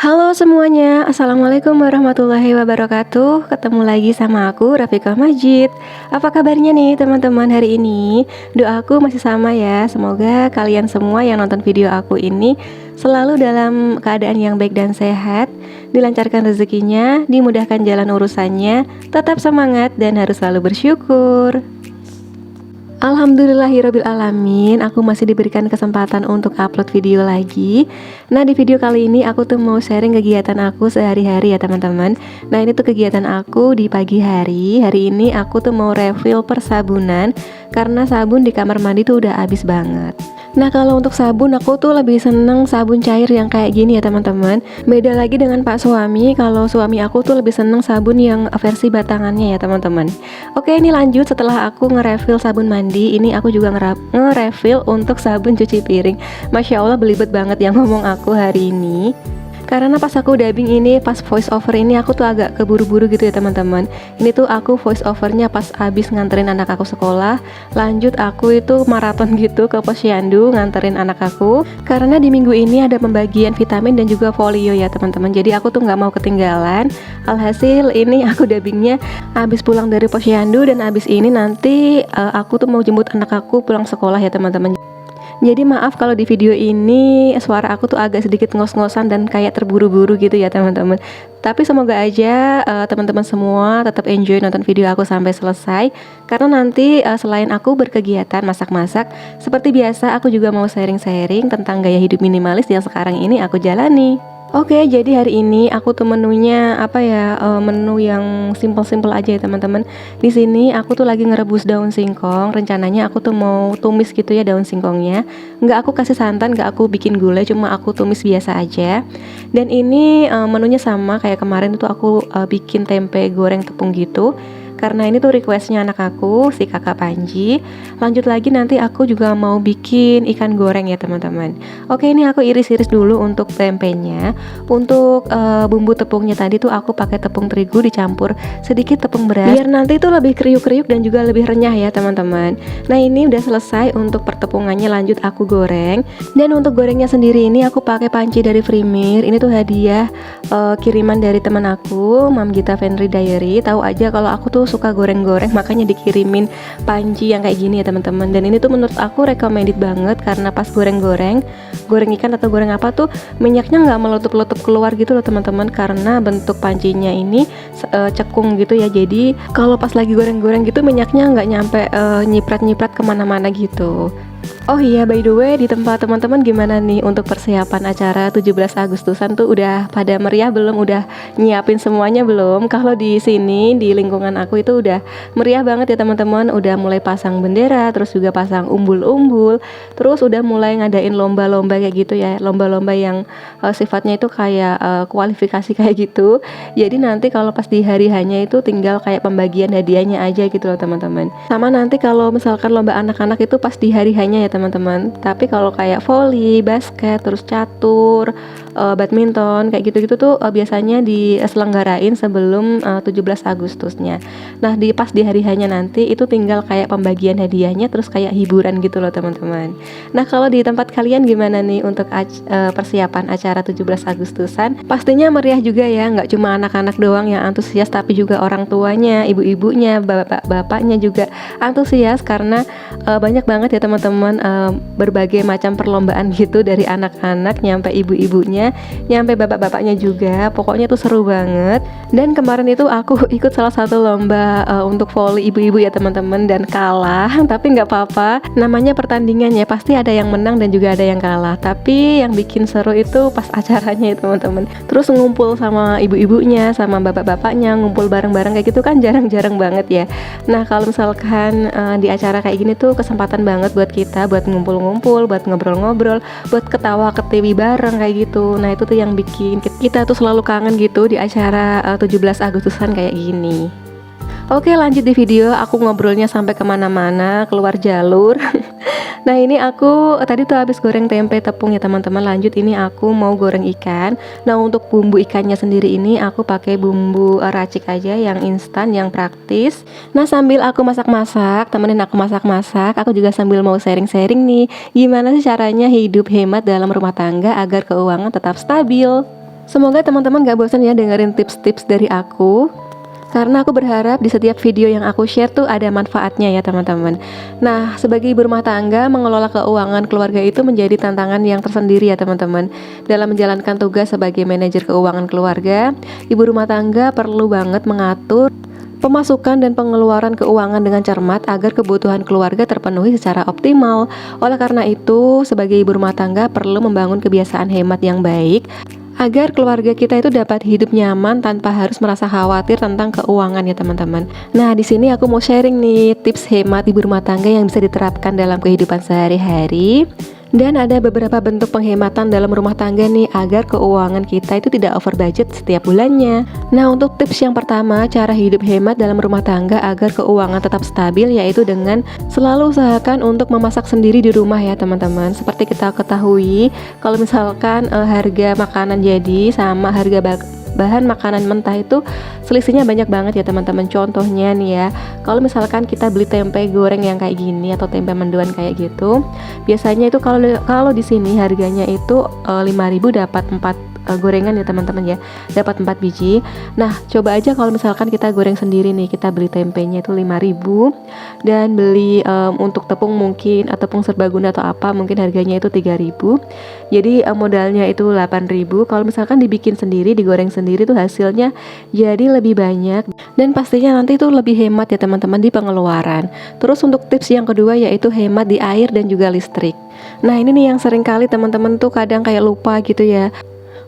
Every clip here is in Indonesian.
Halo semuanya, Assalamualaikum warahmatullahi wabarakatuh. Ketemu lagi sama aku, Rafiqah Majid. Apa kabarnya nih teman-teman hari ini? Doaku masih sama ya. Semoga kalian semua yang nonton video aku ini selalu dalam keadaan yang baik dan sehat, dilancarkan rezekinya, dimudahkan jalan urusannya, tetap semangat dan harus selalu bersyukur. Alhamdulillahirrabbilalamin, aku masih diberikan kesempatan untuk upload video lagi. Nah, di video kali ini aku tuh mau sharing kegiatan aku sehari-hari ya teman-teman. Nah, ini tuh kegiatan aku di pagi hari. Hari ini aku tuh mau refill persabunan karena sabun di kamar mandi tuh udah habis banget. Nah, kalau untuk sabun aku tuh lebih seneng sabun cair yang kayak gini ya teman-teman. Beda lagi dengan Pak suami, kalau suami aku tuh lebih seneng sabun yang versi batangannya ya teman-teman. Oke, ini lanjut setelah aku nge-refill sabun mandi, ini aku juga nge-refill untuk sabun cuci piring. Masya Allah belibet banget yang ngomong aku hari ini. Karena pas aku dubbing ini, pas voice over ini aku tuh agak keburu-buru gitu ya teman-teman. Ini tuh aku voice overnya pas abis nganterin anak aku sekolah. Lanjut aku itu maraton gitu ke posyandu nganterin anak aku. Karena di minggu ini ada pembagian vitamin dan juga folio ya teman-teman. Jadi aku tuh nggak mau ketinggalan. Alhasil ini aku dubbingnya abis pulang dari posyandu, dan abis ini nanti aku tuh mau jemput anak aku pulang sekolah ya teman-teman. Jadi maaf kalau di video ini suara aku tuh agak sedikit ngos-ngosan dan kayak terburu-buru gitu ya teman-teman. Tapi semoga aja teman-teman semua tetap enjoy nonton video aku sampai selesai. Karena nanti selain aku berkegiatan masak-masak, seperti biasa aku juga mau sharing-sharing tentang gaya hidup minimalis yang sekarang ini aku jalani. Oke, jadi hari ini aku tuh menunya apa ya, menu yang simple-simple aja ya teman-teman. Di sini aku tuh lagi ngerebus daun singkong. Rencananya aku tuh mau tumis gitu ya daun singkongnya. Nggak aku kasih santan, nggak aku bikin gulai, cuma aku tumis biasa aja. Dan ini menunya sama kayak kemarin itu aku bikin tempe goreng tepung gitu. Karena ini tuh requestnya anak aku, si kakak Panji. Lanjut lagi nanti aku juga mau bikin ikan goreng ya teman-teman. Oke, ini aku iris-iris dulu untuk tempenya. Untuk bumbu tepungnya tadi tuh aku pakai tepung terigu dicampur sedikit tepung beras, biar nanti tuh lebih kriuk-kriuk dan juga lebih renyah ya teman-teman. Nah, ini udah selesai untuk pertepungannya, lanjut aku goreng. Dan untuk gorengnya sendiri ini aku pakai panci dari Freemir. Ini tuh hadiah kiriman dari teman aku, Mam Gita Fenri Diary. Tahu aja kalau aku tuh suka goreng-goreng, makanya dikirimin panci yang kayak gini ya teman-teman. Dan ini tuh menurut aku recommended banget karena pas goreng ikan atau goreng apa tuh minyaknya nggak meletup-letup keluar gitu loh teman-teman, karena bentuk pancinya ini cekung gitu ya. Jadi kalau pas lagi goreng-goreng gitu minyaknya nggak nyampe nyiprat-nyiprat kemana-mana gitu. Oh iya, by the way, di tempat teman-teman gimana nih untuk persiapan acara 17 Agustusan tuh udah pada meriah belum? Udah nyiapin semuanya belum? Kalau di sini di lingkungan aku itu udah meriah banget ya teman-teman. Udah mulai pasang bendera, terus juga pasang umbul-umbul, terus udah mulai ngadain lomba-lomba kayak gitu ya. Lomba-lomba yang sifatnya itu kayak kualifikasi kayak gitu. Jadi nanti kalau pas di hari hanya itu tinggal kayak pembagian hadiahnya aja gitu loh teman-teman. Sama nanti kalau misalkan lomba anak-anak itu pas di hari hanya ya teman-teman. Tapi kalau kayak volley, basket, terus catur, badminton kayak gitu-gitu tuh biasanya diselenggarain sebelum 17 Agustusnya. Nah, pas di hari hanya nanti itu tinggal kayak pembagian hadiahnya, terus kayak hiburan gitu loh teman-teman. Nah, kalau di tempat kalian gimana nih untuk persiapan acara 17 Agustusan? Pastinya meriah juga ya, nggak cuma anak-anak doang yang antusias, tapi juga orang tuanya, ibu-ibunya, bapak-bapaknya juga antusias karena banyak banget ya teman-teman, berbagai macam perlombaan gitu, dari anak-anak nyampe ibu-ibunya, nyampe bapak-bapaknya juga. Pokoknya tuh seru banget. Dan kemarin itu aku ikut salah satu lomba untuk volley ibu-ibu ya teman-teman, dan kalah. Tapi nggak apa-apa, namanya pertandingan ya, pasti ada yang menang dan juga ada yang kalah. Tapi yang bikin seru itu pas acaranya ya teman-teman. Terus ngumpul sama ibu-ibunya, sama bapak-bapaknya, ngumpul bareng-bareng kayak gitu kan jarang-jarang banget ya. Nah, kalau misalkan di acara kayak gini tuh kesempatan banget buat kita buat ngumpul-ngumpul, buat ngobrol-ngobrol, buat ketawa ketiwi bareng kayak gitu. gitu. Nah itu tuh yang bikin kita tuh selalu kangen gitu di acara 17 Agustusan kayak gini. Oke, lanjut di video, aku ngobrolnya sampai kemana-mana, keluar jalur. Nah ini aku tadi tuh habis goreng tempe tepung ya teman-teman. Lanjut ini aku mau goreng ikan. Nah untuk bumbu ikannya sendiri ini aku pakai bumbu racik aja yang instan, yang praktis. Nah sambil aku masak-masak, temenin aku masak-masak, aku juga sambil mau sharing-sharing nih gimana sih caranya hidup hemat dalam rumah tangga agar keuangan tetap stabil. Semoga teman-teman gak bosan ya dengerin tips-tips dari aku, karena aku berharap di setiap video yang aku share tuh ada manfaatnya ya teman-teman. Nah, sebagai ibu rumah tangga, mengelola keuangan keluarga itu menjadi tantangan yang tersendiri ya teman-teman. Dalam menjalankan tugas sebagai manajer keuangan keluarga, ibu rumah tangga perlu banget mengatur pemasukan dan pengeluaran keuangan dengan cermat agar kebutuhan keluarga terpenuhi secara optimal. Oleh karena itu, sebagai ibu rumah tangga perlu membangun kebiasaan hemat yang baik agar keluarga kita itu dapat hidup nyaman tanpa harus merasa khawatir tentang keuangan ya teman-teman. Nah di sini aku mau sharing nih tips hemat ibu rumah tangga yang bisa diterapkan dalam kehidupan sehari-hari. Dan ada beberapa bentuk penghematan dalam rumah tangga nih agar keuangan kita itu tidak over budget setiap bulannya. Nah untuk tips yang pertama, cara hidup hemat dalam rumah tangga agar keuangan tetap stabil, yaitu dengan selalu usahakan untuk memasak sendiri di rumah ya teman-teman. Seperti kita ketahui, kalau misalkan harga makanan jadi sama harga bahan makanan mentah itu selisihnya banyak banget ya teman-teman. Contohnya nih ya, kalau misalkan kita beli tempe goreng yang kayak gini atau tempe mendoan kayak gitu, biasanya itu kalau di sini harganya itu 5.000 dapat 4 gorengan ya teman-teman ya, dapat 4 biji. Nah coba aja kalau misalkan kita goreng sendiri nih, kita beli tempenya itu 5.000 dan beli untuk tepung mungkin atau tepung serbaguna atau apa mungkin harganya itu 3.000. Jadi modalnya itu 8.000. Kalau misalkan dibikin sendiri, digoreng sendiri tuh hasilnya jadi lebih banyak dan pastinya nanti itu lebih hemat ya teman-teman di pengeluaran. Terus untuk tips yang kedua yaitu hemat di air dan juga listrik. Nah ini nih yang sering kali teman-teman tuh kadang kayak lupa gitu ya.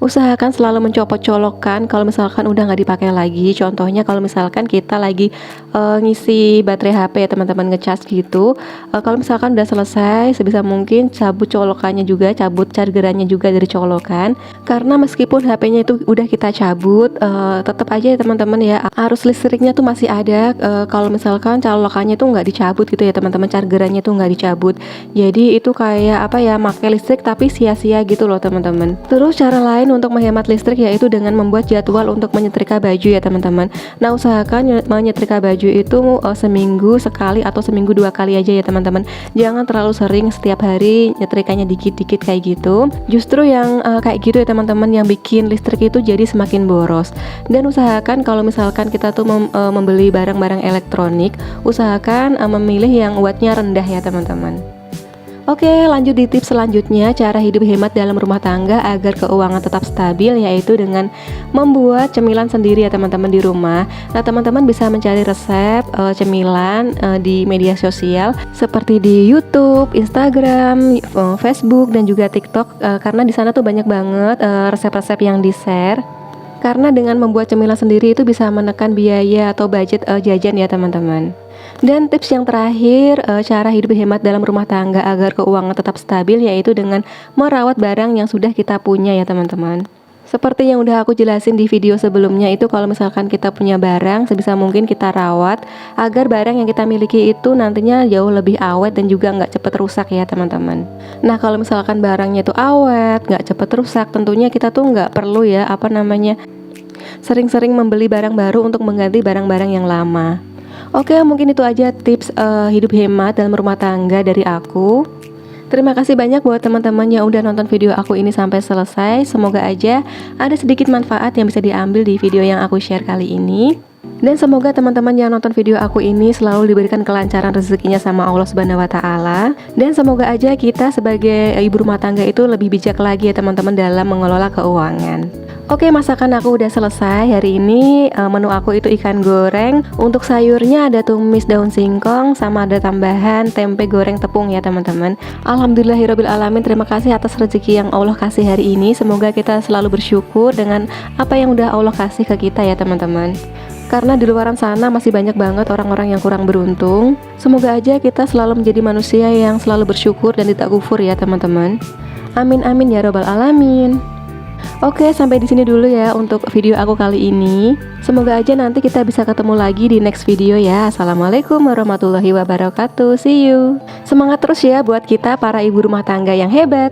Usahakan selalu mencopot-colokkan kalau misalkan udah nggak dipakai lagi. Contohnya kalau misalkan kita lagi ngisi baterai HP ya teman-teman, ngecas gitu. Kalau misalkan udah selesai, sebisa mungkin cabut colokannya juga, cabut chargerannya juga dari colokan. Karena meskipun HP-nya itu udah kita cabut, tetap aja ya teman-teman ya, arus listriknya tuh masih ada. Kalau misalkan colokannya tuh nggak dicabut gitu ya teman-teman, chargerannya tuh nggak dicabut. Jadi itu kayak apa ya, pakai listrik tapi sia-sia gitu loh teman-teman. Terus cara lain untuk menghemat listrik yaitu dengan membuat jadwal untuk menyetrika baju ya teman-teman. Nah usahakan menyetrika baju itu seminggu sekali atau seminggu 2 kali aja ya teman-teman. Jangan terlalu sering setiap hari nyetrikanya dikit-dikit kayak gitu. Justru yang kayak gitu ya teman-teman yang bikin listrik itu jadi semakin boros. Dan usahakan kalau misalkan kita tuh membeli barang-barang elektronik, usahakan memilih yang wattnya rendah ya teman-teman. Oke, lanjut di tips selanjutnya, cara hidup hemat dalam rumah tangga agar keuangan tetap stabil, yaitu dengan membuat cemilan sendiri ya teman-teman di rumah. Nah teman-teman bisa mencari resep cemilan di media sosial seperti di YouTube, Instagram, Facebook dan juga TikTok, karena di sana tuh banyak banget resep-resep yang di-share. Karena dengan membuat cemilan sendiri itu bisa menekan biaya atau budget jajan ya teman-teman. Dan tips yang terakhir, cara hidup hemat dalam rumah tangga agar keuangan tetap stabil, yaitu dengan merawat barang yang sudah kita punya ya teman-teman. Seperti yang udah aku jelasin di video sebelumnya itu, kalau misalkan kita punya barang, sebisa mungkin kita rawat agar barang yang kita miliki itu nantinya jauh lebih awet dan juga nggak cepet rusak ya teman-teman. Nah kalau misalkan barangnya itu awet, nggak cepet rusak, tentunya kita tuh nggak perlu ya sering-sering membeli barang baru untuk mengganti barang-barang yang lama. Oke, mungkin itu aja tips hidup hemat dalam rumah tangga dari aku. Terima kasih banyak buat teman-teman yang udah nonton video aku ini sampai selesai. Semoga aja ada sedikit manfaat yang bisa diambil di video yang aku share kali ini. Dan semoga teman-teman yang nonton video aku ini selalu diberikan kelancaran rezekinya sama Allah Subhanahu wa Ta'ala. Dan semoga aja kita sebagai ibu rumah tangga itu lebih bijak lagi ya teman-teman dalam mengelola keuangan. Oke, masakan aku udah selesai. Hari ini menu aku itu ikan goreng. Untuk sayurnya ada tumis daun singkong, sama ada tambahan tempe goreng tepung ya teman-teman. Alhamdulillahirobbilalamin, terima kasih atas rezeki yang Allah kasih hari ini. Semoga kita selalu bersyukur dengan apa yang udah Allah kasih ke kita ya teman-teman. Karena di luaran sana masih banyak banget orang-orang yang kurang beruntung. Semoga aja kita selalu menjadi manusia yang selalu bersyukur dan tidak kufur ya teman-teman. Amin amin ya robbal alamin. Oke, sampai di sini dulu ya untuk video aku kali ini. Semoga aja nanti kita bisa ketemu lagi di next video ya. Assalamualaikum warahmatullahi wabarakatuh. See you. Semangat terus ya buat kita para ibu rumah tangga yang hebat.